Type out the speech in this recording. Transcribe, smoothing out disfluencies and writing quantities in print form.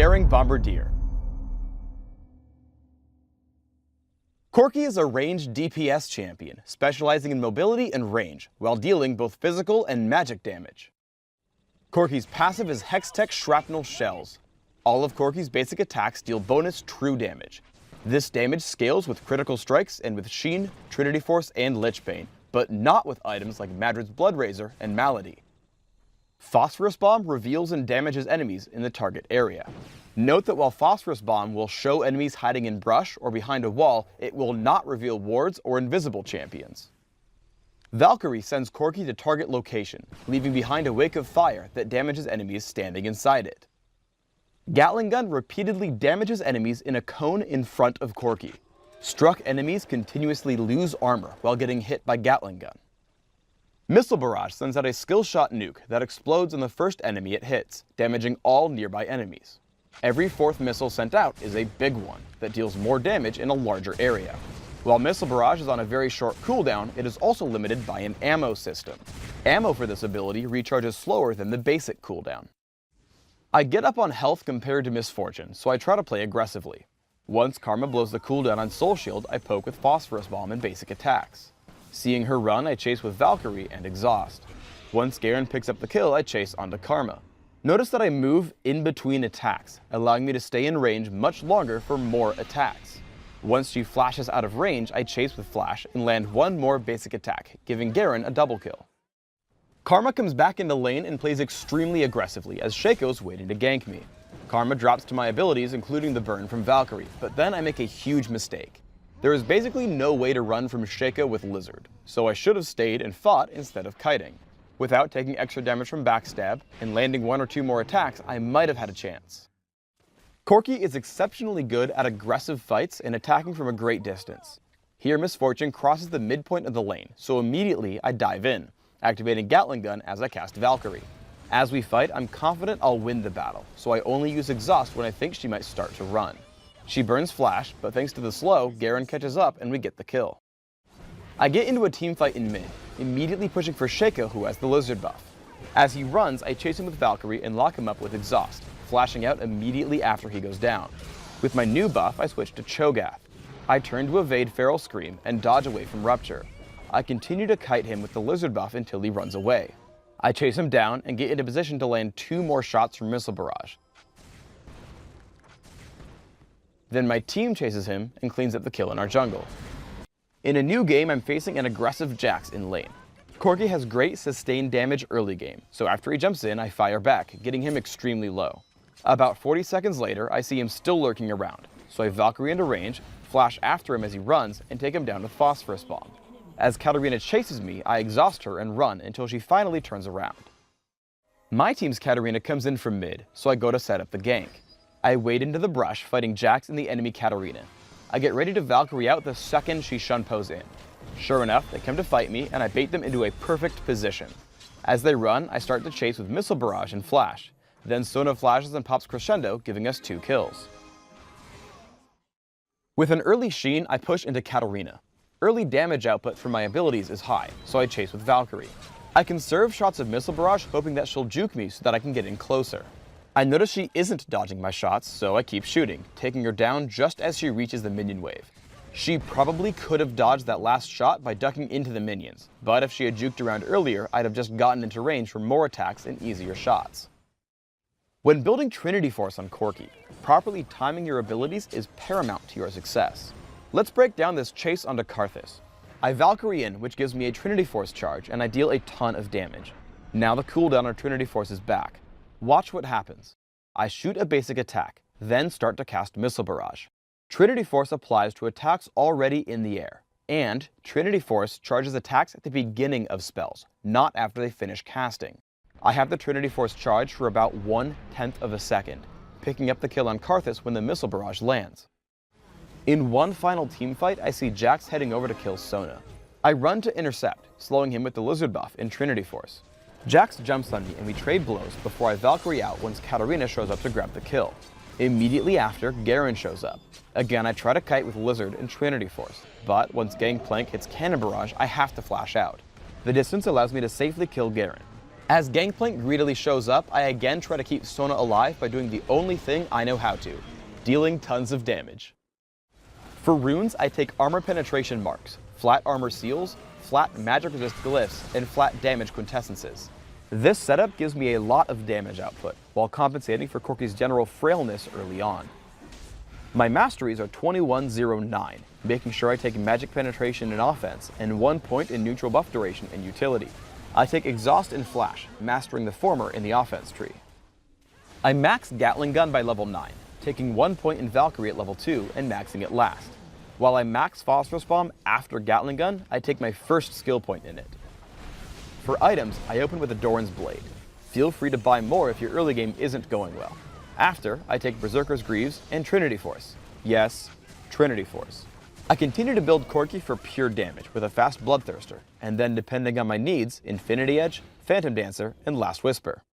daring Bombardier. Corki is a ranged DPS champion, specializing in mobility and range, while dealing both physical and magic damage. Corki's passive is Hextech Shrapnel Shells. All of Corki's basic attacks deal bonus true damage. This damage scales with critical strikes and with Sheen, Trinity Force, and Lichbane, but not with items like Madrid's Blood Razor and Malady. Phosphorus Bomb reveals and damages enemies in the target area. Note that while Phosphorus Bomb will show enemies hiding in brush or behind a wall, it will not reveal wards or invisible champions. Valkyrie sends Corki to target location, leaving behind a wake of fire that damages enemies standing inside it. Gatling Gun repeatedly damages enemies in a cone in front of Corki. Struck enemies continuously lose armor while getting hit by Gatling Gun. Missile Barrage sends out a skill shot nuke that explodes on the first enemy it hits, damaging all nearby enemies. Every fourth missile sent out is a big one that deals more damage in a larger area. While Missile Barrage is on a very short cooldown, it is also limited by an ammo system. Ammo for this ability recharges slower than the basic cooldown. I get up on health compared to Misfortune, so I try to play aggressively. Once Karma blows the cooldown on Soul Shield, I poke with Phosphorus Bomb and basic attacks. Seeing her run, I chase with Valkyrie and Exhaust. Once Garen picks up the kill, I chase onto Karma. Notice that I move in between attacks, allowing me to stay in range much longer for more attacks. Once she flashes out of range, I chase with Flash and land one more basic attack, giving Garen a double kill. Karma comes back into lane and plays extremely aggressively as Shaco's waiting to gank me. Karma drops to my abilities, including the burn from Valkyrie, but then I make a huge mistake. There is basically no way to run from Shaco with Lizard, so I should have stayed and fought instead of kiting. Without taking extra damage from backstab and landing one or two more attacks, I might have had a chance. Corki is exceptionally good at aggressive fights and attacking from a great distance. Here Misfortune crosses the midpoint of the lane, so immediately I dive in, activating Gatling Gun as I cast Valkyrie. As we fight, I'm confident I'll win the battle, so I only use Exhaust when I think she might start to run. She burns Flash, but thanks to the slow, Garen catches up and we get the kill. I get into a teamfight in mid, immediately pushing for Shaco, who has the Lizard buff. As he runs, I chase him with Valkyrie and lock him up with Exhaust, flashing out immediately after he goes down. With my new buff, I switch to Cho'Gath. I turn to evade Feral Scream and dodge away from Rupture. I continue to kite him with the Lizard buff until he runs away. I chase him down and get into position to land two more shots from Missile Barrage. Then my team chases him and cleans up the kill in our jungle. In a new game, I'm facing an aggressive Jax in lane. Corki has great sustained damage early game, so after he jumps in, I fire back, getting him extremely low. About 40 seconds later, I see him still lurking around, so I Valkyrie into range, flash after him as he runs, and take him down with Phosphorus Bomb. As Katarina chases me, I exhaust her and run until she finally turns around. My team's Katarina comes in from mid, so I go to set up the gank. I wade into the brush, fighting Jax and the enemy Katarina. I get ready to Valkyrie out the second she Shunpo's in. Sure enough, they come to fight me, and I bait them into a perfect position. As they run, I start to chase with Missile Barrage and Flash. Then Sona flashes and pops Crescendo, giving us 2 kills. With an early Sheen, I push into Katarina. Early damage output from my abilities is high, so I chase with Valkyrie. I conserve shots of Missile Barrage, hoping that she'll juke me so that I can get in closer. I notice she isn't dodging my shots, so I keep shooting, taking her down just as she reaches the minion wave. She probably could have dodged that last shot by ducking into the minions, but if she had juked around earlier, I'd have just gotten into range for more attacks and easier shots. When building Trinity Force on Corki, properly timing your abilities is paramount to your success. Let's break down this chase onto Karthus. I Valkyrie in, which gives me a Trinity Force charge, and I deal a ton of damage. Now the cooldown on Trinity Force is back. Watch what happens. I shoot a basic attack, then start to cast Missile Barrage. Trinity Force applies to attacks already in the air, and Trinity Force charges attacks at the beginning of spells, not after they finish casting. I have the Trinity Force charge for about 1/10 of a second, picking up the kill on Karthus when the Missile Barrage lands. In one final teamfight, I see Jax heading over to kill Sona. I run to intercept, slowing him with the Lizard buff in Trinity Force. Jax jumps on me and we trade blows before I Valkyrie out once Katarina shows up to grab the kill. Immediately after, Garen shows up. Again, I try to kite with Lizard and Trinity Force, but once Gangplank hits Cannon Barrage, I have to flash out. The distance allows me to safely kill Garen. As Gangplank greedily shows up, I again try to keep Sona alive by doing the only thing I know how to, dealing tons of damage. For runes, I take armor penetration marks, flat armor seals, flat magic resist glyphs, and flat damage quintessences. This setup gives me a lot of damage output, while compensating for Corki's general frailness early on. My masteries are 2109, making sure I take magic penetration in offense, and 1 point in neutral buff duration and utility. I take exhaust and flash, mastering the former in the offense tree. I max Gatling Gun by level 9, taking 1 point in Valkyrie at level 2 and maxing it last. While I max Phosphorus Bomb after Gatling Gun, I take my first skill point in it. For items, I open with a Doran's Blade. Feel free to buy more if your early game isn't going well. After, I take Berserker's Greaves and Trinity Force. Yes, Trinity Force. I continue to build Corki for pure damage with a fast Bloodthirster, and then depending on my needs, Infinity Edge, Phantom Dancer, and Last Whisper.